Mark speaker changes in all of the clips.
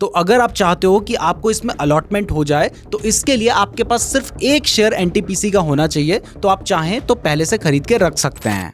Speaker 1: तो अगर आप चाहते हो कि आपको इसमें अलॉटमेंट हो जाए तो इसके लिए आपके पास सिर्फ एक शेयर एनटीपीसी का होना चाहिए। तो आप चाहें तो पहले से खरीद के रख सकते हैं।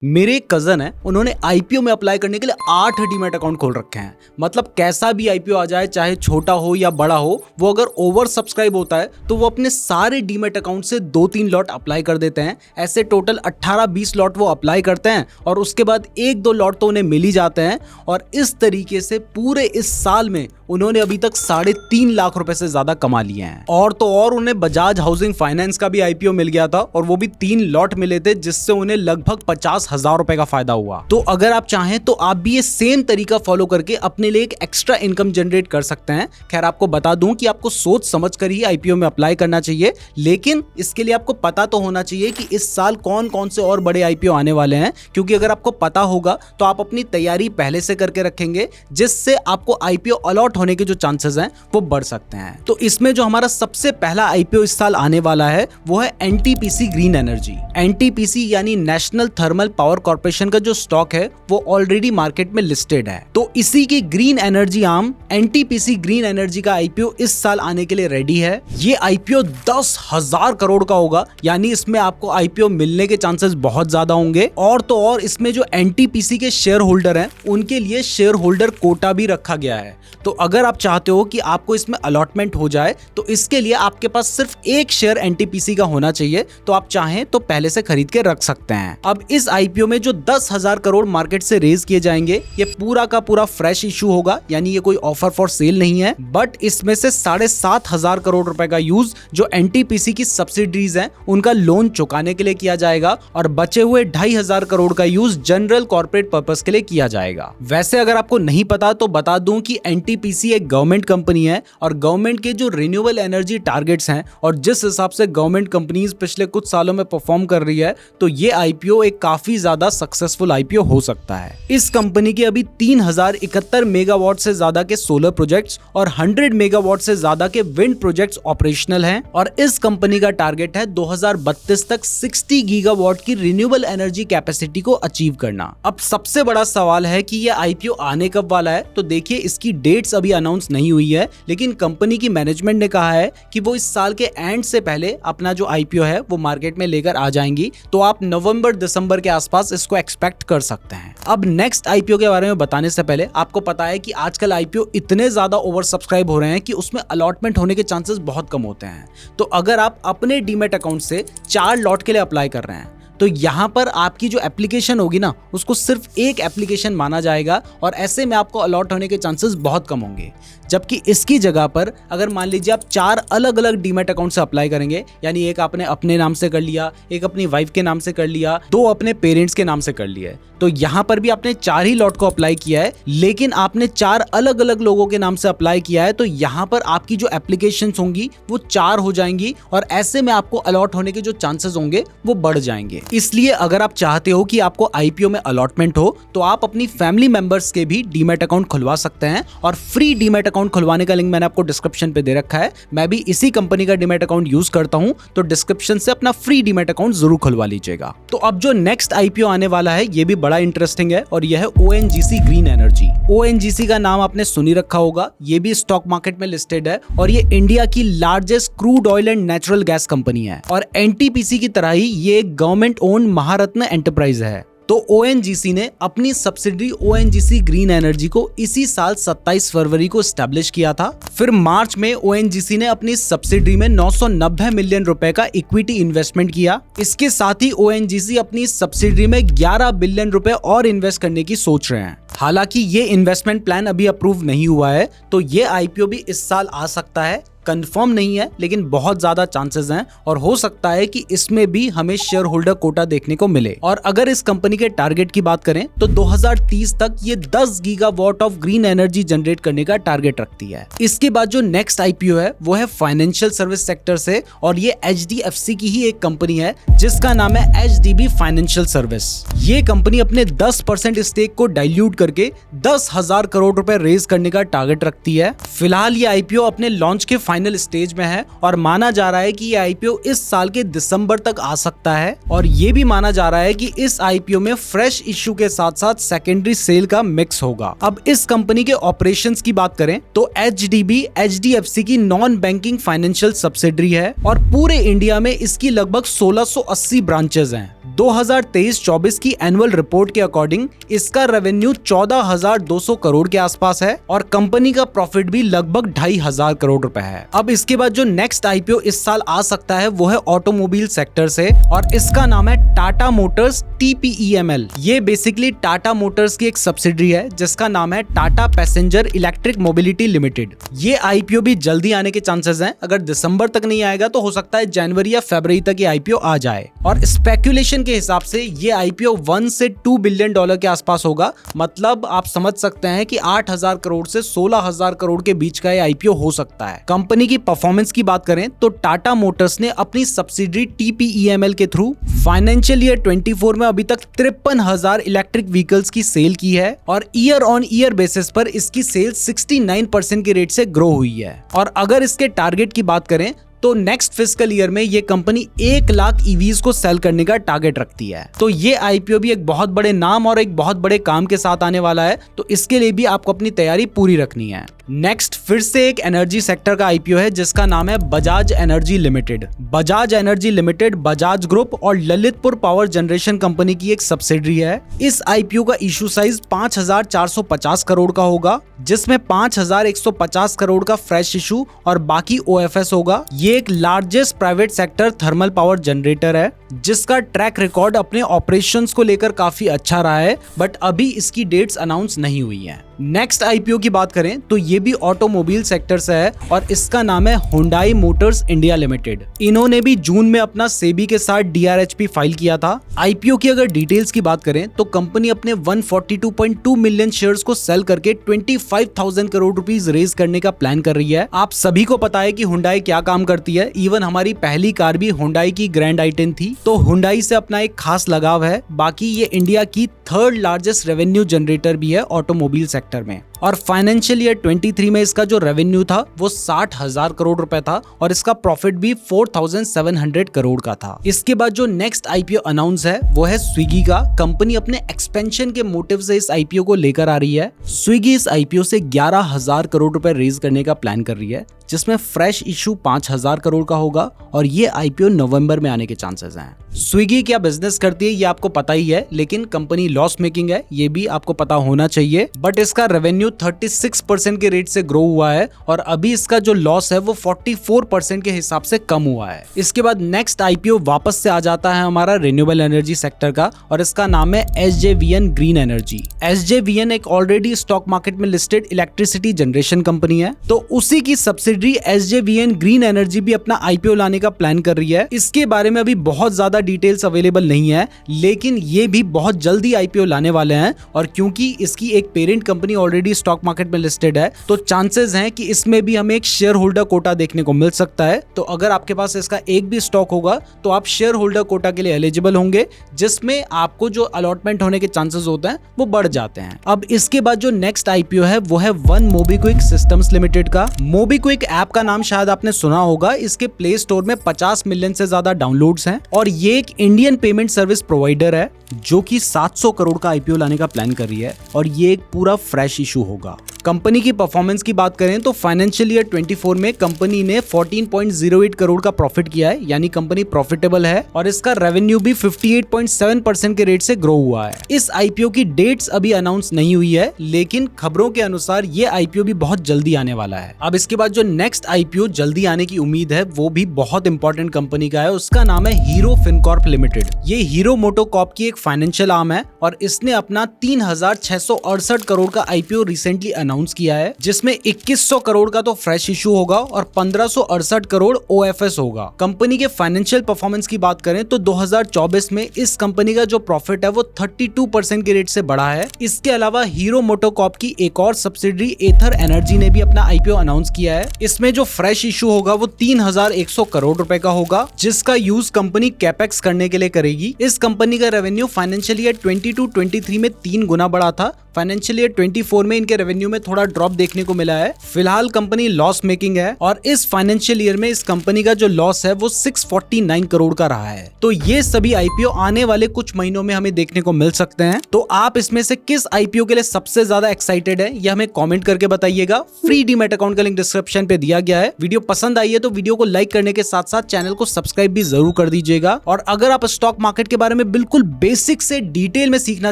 Speaker 1: मेरे एक कजन है, उन्होंने आईपीओ में अप्लाई करने के लिए 8 डीमैट अकाउंट खोल रखे हैं। मतलब कैसा भी आईपीओ आ जाए, चाहे छोटा हो या बड़ा हो, वो अगर ओवर सब्सक्राइब होता है तो वो अपने सारे डीमैट अकाउंट से 2-3 लॉट अप्लाई कर देते हैं। ऐसे टोटल 18-20 लॉट वो अप्लाई करते हैं और उसके बाद 1-2 लॉट तो उन्हें मिल ही जाते हैं। और इस तरीके से पूरे इस साल में उन्होंने अभी तक 3.5 लाख रुपए से ज्यादा कमा लिए हैं। और तो और उन्हें बजाज हाउसिंग फाइनेंस का भी आईपीओ मिल गया था और वो भी 3 लॉट मिले थे, जिससे उन्हें लगभग 50,000 रुपए का फायदा हुआ। तो अगर आप चाहें तो आप भी ये सेम तरीका फॉलो करके अपने लिए एक एक्स्ट्रा इनकम जनरेट कर सकते हैं। खैर, आपको बता दूं कि आपको सोच समझ कर ही आईपीओ में अप्लाई करना चाहिए, लेकिन इसके लिए आपको पता तो होना चाहिए कि इस साल कौन कौन से और बड़े आईपीओ आने वाले हैं। क्योंकि अगर आपको पता होगा तो आप अपनी तैयारी पहले से करके रखेंगे, जिससे आपको आईपीओ अलॉट होने के जो चांसेस हैं वो बढ़ सकते हैं। तो इसमें जो हमारा सबसे पहला आईपीओ इस साल आने वाला है वो है एनटीपीसी ग्रीन एनर्जी। एनटीपीसी यानी नेशनल थर्मल पावर कॉर्पोरेशन का जो स्टॉक है वो ऑलरेडी मार्केट में लिस्टेड है। तो इसी की green energy arm NTPC green energy का आईपीओ इस साल आने के लिए रेडी है। ये आईपीओ 10,000 करोड़ का होगा, यानी इसमें आपको आईपीओ मिलने के चांसेस बहुत ज्यादा होंगे। और तो और इसमें जो एनटीपीसी के शेयर होल्डर हैं उनके लिए शेयर होल्डर कोटा भी रखा गया है। तो अगर आप चाहते हो कि आपको इसमें अलॉटमेंट हो जाए तो इसके लिए आपके पास सिर्फ एक शेयर एनटीपीसी का होना चाहिए। तो आप चाहें तो पहले से खरीद के रख सकते हैं। अब इस आईपीओ में जो 10,000 करोड़ मार्केट से रेज किए जाएंगे, ये पूरा का पूरा फ्रेश इशू होगा, यानी ये कोई ऑफर फॉर सेल नहीं है। बट इसमें से 7,500 करोड़ रुपए का यूज जो एनटीपीसी की सब्सिडीज हैं उनका लोन चुकाने के लिए किया जाएगा और बचे हुए 2,500 करोड़ का यूज जनरल कॉर्पोरेट पर्पस के लिए किया जाएगा। वैसे अगर आपको नहीं पता तो बता दूं कि एनटीपीसी एक गवर्नमेंट कंपनी है और गवर्नमेंट के जो रिन्यूएबल एनर्जी टारगेट्स हैं और जिस हिसाब से गवर्नमेंट कंपनीज पिछले कुछ सालों में परफॉर्म कर रही है, तो ये आईपीओ एक काफी ज्यादा सक्सेसफुल आईपीओ हो सकता है। इस कंपनी के अभी 3071 मेगावाट से ज्यादा के सोलर प्रोजेक्ट्स और 100 मेगावाट से ज्यादा के विंड प्रोजेक्ट्स ऑपरेशनल हैं और इस कंपनी का टारगेट है 2032 तक 60 गीगावाट की रिन्यूएबल एनर्जी कैपेसिटी को अचीव करना। अब सबसे बड़ा सवाल है कि ये आईपीओ आने कब वाला है। तो देखिए, इसकी डेट्स अभी अनाउंस नहीं हुई है, लेकिन कंपनी की मैनेजमेंट ने कहा है कि वो इस साल के एंड से पहले अपना जो आईपीओ है वो मार्केट में लेकर आ जाएंगी। तो आप नवंबर-दिसंबर के आसपास इसको एक्सपेक्ट कर सकते हैं। अब नेक्स्ट आईपीओ के बारे में बताने से पहले आपको पता है कि आजकल आईपीओ इतने ज्यादा ओवर सब्सक्राइब हो रहे हैं कि उसमें अलॉटमेंट होने के चांसेस बहुत कम होते हैं। तो अगर आप अपने डीमैट अकाउंट से 4 लॉट के लिए अप्लाई कर रहे हैं तो यहाँ पर आपकी जो एप्लीकेशन होगी ना, उसको सिर्फ एक एप्लीकेशन माना जाएगा और ऐसे में आपको अलॉट होने के चांसेस बहुत कम होंगे। जबकि इसकी जगह पर अगर मान लीजिए आप 4 अलग अलग डीमैट अकाउंट से अप्लाई करेंगे, यानी एक आपने अपने नाम से कर लिया, एक अपनी वाइफ के नाम से कर लिया, 2 अपने पेरेंट्स के नाम से कर लिया, तो यहाँ पर भी आपने 4 ही लॉट को अप्लाई किया है, लेकिन आपने 4 अलग अलग लोगों के नाम से अप्लाई किया है। तो यहाँ पर आपकी जो एप्लीकेशन होंगी वो 4 हो जाएंगी और ऐसे में आपको अलॉट होने के जो चांसेस होंगे वो बढ़ जाएंगे। इसलिए अगर आप चाहते हो कि आपको आईपीओ में अलॉटमेंट हो तो आप अपनी फैमिली मेंबर्स के भी डीमैट अकाउंट खुलवा सकते हैं और फ्री डीमैट अकाउंट खुलवाने का लिंक मैंने आपको डिस्क्रिप्शन पे दे रखा है। मैं भी इसी कंपनी का डीमैट अकाउंट यूज करता हूं, तो डिस्क्रिप्शन से अपना फ्री डीमैट अकाउंट जरूर खुलवा लीजिएगा। तो अब जो नेक्स्ट आईपीओ आने वाला है ये भी बड़ा इंटरेस्टिंग है और यह है ओएनजीसी ग्रीन एनर्जी। ओएनजीसी का नाम आपने सुनी रखा होगा, ये भी स्टॉक मार्केट में लिस्टेड है और ये इंडिया की largest crude oil and natural gas company है और एनटीपीसी की तरह ही ये एक गवर्नमेंट ओन महारत्न एंटरप्राइज है। तो ओएनजीसी ने अपनी सब्सिडरी ओएनजीसी ग्रीन एनर्जी को इसी साल 27 फरवरी को एस्टैब्लिश किया था। फिर मार्च में ओएनजीसी ने अपनी सब्सिडरी में 990 मिलियन रुपए का इक्विटी इन्वेस्टमेंट किया। इसके साथ ही ओएनजीसी अपनी सब्सिडरी में 11 बिलियन रुपए और इन्वेस्ट करने की सोच रहे हैं। हालांकि ये इन्वेस्टमेंट प्लान अभी अप्रूव नहीं हुआ है, तो ये आईपीओ भी इस साल आ सकता है। कंफर्म नहीं है, लेकिन बहुत ज्यादा चांसेस हैं और हो सकता है कि इसमें भी हमें शेयर होल्डर कोटा देखने को मिले। और अगर इस कंपनी के टारगेट की बात करें तो 2030 तक ये 10 gigawatt of green energy generate करने का टारगेट रखती है। इसके बाद जो नेक्स्ट आईपीओ है वो है फाइनेंशियल सर्विस सेक्टर से और ये एचडीएफसी की ही एक कंपनी है जिसका नाम है एचडीबी फाइनेंशियल सर्विस। ये कंपनी अपने 10% स्टेक को डाइल्यूट करके 10,000 करोड़ रुपए रेज करने का टारगेट रखती है। फिलहाल ये आईपीओ अपने लॉन्च के फाइनल स्टेज में है और माना जा रहा है कि ये आईपीओ इस साल के दिसंबर तक आ सकता है और ये भी माना जा रहा है कि इस आईपीओ में फ्रेश इश्यू के साथ साथ सेकेंडरी सेल का मिक्स होगा। अब इस कंपनी के ऑपरेशंस की बात करें तो एचडीबी एचडीएफसी की नॉन बैंकिंग फाइनेंशियल सब्सिडरी है और पूरे इंडिया में इसकी लगभग 1680 ब्रांचेस हैं। 2023-24 की एनुअल रिपोर्ट के अकॉर्डिंग इसका रेवेन्यू 14,200 करोड़ के आसपास है और कंपनी का प्रॉफिट भी लगभग 2,500 करोड़ रुपए है। अब इसके बाद जो नेक्स्ट आईपीओ इस साल आ सकता है वो है ऑटोमोबाइल सेक्टर से और इसका नाम है टाटा मोटर्स TPEML। ये बेसिकली टाटा मोटर्स की एक सब्सिडरी है जिसका नाम है Tata passenger electric mobility limited. ये आईपीओ भी जल्दी आने के चांसेस हैं। अगर दिसंबर तक नहीं आएगा तो हो सकता है जनवरी या फरवरी तक ये आईपीओ आ जाए और स्पेकुलेशन के हिसाब से ये आईपीओ 1 से 2 बिलियन डॉलर के आसपास होगा। मतलब आप समझ सकते हैं कि 8,000 करोड़ से 16,000 करोड़ के बीच का ये आईपीओ हो सकता है। कंपनी की परफॉर्मेंस की बात करें तो टाटा मोटर्स ने अपनी सब्सिडरी TPEML के थ्रू फाइनेंशियल ईयर 24 में अभी तक 53,000 इलेक्ट्रिक व्हीकल्स की सेल की है और ईयर ऑन ईयर बेसिस पर इसकी सेल 69% के रेट से ग्रो हुई है। और अगर इसके टारगेट की बात करें तो नेक्स्ट फिस्कल ईयर में ये कंपनी 1 लाख ईवीज को सेल करने का टारगेट रखती है। तो ये आईपीओ भी एक बहुत बड़े नाम और एक बहुत बड़े काम के साथ आने वाला है, तो इसके लिए भी आपको अपनी तैयारी पूरी रखनी है। नेक्स्ट फिर से एक एनर्जी सेक्टर का आईपीओ है जिसका नाम है Bajaj energy limited. Bajaj energy limited Bajaj group और ललितपुर पावर जनरेशन कंपनी की एक सब्सिडरी है। इस आईपीओ का इशू साइज 5,450 करोड़ का होगा जिसमें 5,150 करोड़ का फ्रेश इशू और बाकी OFS होगा। ये एक largest private sector thermal power generator है जिसका ट्रैक रिकॉर्ड अपने ऑपरेशंस को लेकर काफी अच्छा रहा है, बट अभी इसकी डेट्स अनाउंस नहीं हुई है। नेक्स्ट आईपीओ की बात करें तो ये भी ऑटोमोबाइल सेक्टर से है और इसका नाम है हुंडई मोटर्स इंडिया लिमिटेड। इन्होंने भी जून में अपना सेबी के साथ DRHP फाइल किया था। आईपीओ की अगर डिटेल्स की बात करें तो कंपनी अपने 142.2 मिलियन शेयर्स को सेल करके 25,000 करोड़ रुपीस रेज करने का प्लान कर रही है। आप सभी को पता है कि हुंडई क्या काम करती है। इवन हमारी पहली कार भी हुंडई की ग्रैंड i10 थी, तो हुंडई से अपना एक खास लगाव है। बाकी ये इंडिया की 3rd लार्जेस्ट रेवेन्यू जनरेटर भी है ऑटोमोबाइल सेक्टर में और फाइनेंशियल ईयर 23 में इसका जो रेवेन्यू था वो 60,000 करोड़ रुपए था और इसका प्रॉफिट भी 4,700 करोड़ का था। इसके बाद जो नेक्स्ट आईपीओ अनाउंस है वो है स्विगी का। कंपनी अपने एक्सपेंशन के मोटिव से इस आईपीओ को लेकर आ रही है। स्विगी इस आईपीओ से 11,000 करोड़ रुपए रेज करने का प्लान कर रही है जिसमें फ्रेश इशू 5,000 करोड़ का होगा और ये आईपीओ नवंबर में आने के चांसेस हैं। स्विगी क्या बिजनेस करती है ये आपको पता ही है, लेकिन कंपनी लॉस मेकिंग है ये भी आपको पता होना चाहिए, बट इसका रेवेन्यू 36% के रेट से ग्रो हुआ है और अभी इसका जो लॉस है वो 44% के हिसाब से कम हुआ है। इसके बाद नेक्स्ट आईपीओ वापस से आ जाता है हमारा रिन्यूएबल एनर्जी सेक्टर का और इसका नाम है SJVN ग्रीन एनर्जी। SJVN एक ऑलरेडी स्टॉक मार्केट में लिस्टेड इलेक्ट्रिसिटी जनरेशन कंपनी है, तो उसी की सब्सिडरी SJVN ग्रीन एनर्जी भी अपना आईपीओ लाने का प्लान कर रही है। इसके बारे में अभी बहुत ज्यादा डिटेल्स अवेलेबल नहीं है, लेकिन ये भी बहुत जल्दी आईपीओ लाने वाले हैं और क्योंकि इसकी एक parent company already stock market में लिस्टेड है तो चांसेस हैं कि इसमें भी हमें एक शेयर होल्डर कोटा देखने को मिल सकता है। तो अगर आपके पास इसका एक भी स्टॉक होगा तो आप शेयर होल्डर कोटा के लिए एलिजिबल होंगे, जिसमें आपको जो अलॉटमेंट होने के चांसेस होते हैं वो बढ़ जाते हैं। अब इसके बाद जो नेक्स्ट आईपीओ है वो है वन मोबीक्विक सिस्टम्स लिमिटेड का। मोबीक्विक ऐप का नाम शायद आपने सुना होगा। इसके प्ले स्टोर में 50 मिलियन से ज्यादा डाउनलोड्स हैं और ये एक इंडियन पेमेंट सर्विस प्रोवाइडर है जो कि 700 करोड़ का आईपीओ लाने का प्लान कर रही है और ये एक पूरा फ्रेश इशू होगा। कंपनी की परफॉर्मेंस की बात करें तो फाइनेंशियल ईयर 24 में कंपनी ने 14.08 करोड़ का प्रॉफिट किया है, यानी कंपनी प्रॉफिटेबल है और इसका रेवेन्यू भी 58.7% के रेट से ग्रो हुआ है। इस आईपीओ की डेट्स अभी अनाउंस नहीं हुई है, लेकिन खबरों के अनुसार ये आईपीओ भी बहुत जल्दी आने वाला है। अब इसके बाद जो नेक्स्ट आईपीओ जल्दी आने की उम्मीद है वो भी बहुत इंपॉर्टेंट कंपनी का है। उसका नाम है हीरो फिनकॉर्प लिमिटेड। ये हीरो मोटोकॉर्प की एक फाइनेंशियल आर्म है और इसने अपना 3,668 करोड़ का आईपीओ रिसेंटली अनाउंस किया है, जिसमें 2100 करोड़ का तो फ्रेश इशू होगा और 1568 करोड़ OFS होगा। कंपनी के फाइनेंशियल परफॉर्मेंस की बात करें तो 2024 में इस कंपनी का जो प्रॉफिट है वो 32% के रेट से बढ़ा है। इसके अलावा हीरो मोटोकॉर्प की एक और सब्सिडरी एथर एनर्जी ने भी अपना आईपीओ अनाउंस किया है। इसमें जो फ्रेश इशू होगा वो 3,100 करोड़ रुपए का होगा, जिसका यूज कंपनी कैपेक्स करने के लिए करेगी। इस कंपनी का रेवेन्यू फाइनेंशियल ईयर 22-23 में 3 गुना बढ़ा था। फाइनेंशियल ईयर 24 में इनके रेवेन्यू में थोड़ा ड्रॉप देखने को मिला है। फिलहाल कंपनी लॉस मेकिंग है और इस फाइनेंशियल ईयर में इस कंपनी का जो लॉस है वो 649 करोड़ का रहा है। तो ये सभी आईपीओ आने वाले कुछ महीनों में हमें देखने को मिल सकते हैं। तो आप इसमें से किस आईपीओ के लिए सबसे ज्यादा एक्साइटेड है, ये हमें कमेंट करके बताइएगा। फ्री डीमैट अकाउंट का लिंक डिस्क्रिप्शन पे दिया गया है। वीडियो पसंद आई है तो वीडियो को लाइक करने के साथ साथ चैनल को सब्सक्राइब भी जरूर कर दीजिएगा। और अगर आप स्टॉक मार्केट के बारे में बिल्कुल बेसिक से डिटेल में सीखना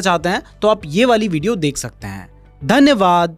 Speaker 1: चाहते हैं तो आप ये वाली वीडियो देख सकते हैं। धन्यवाद।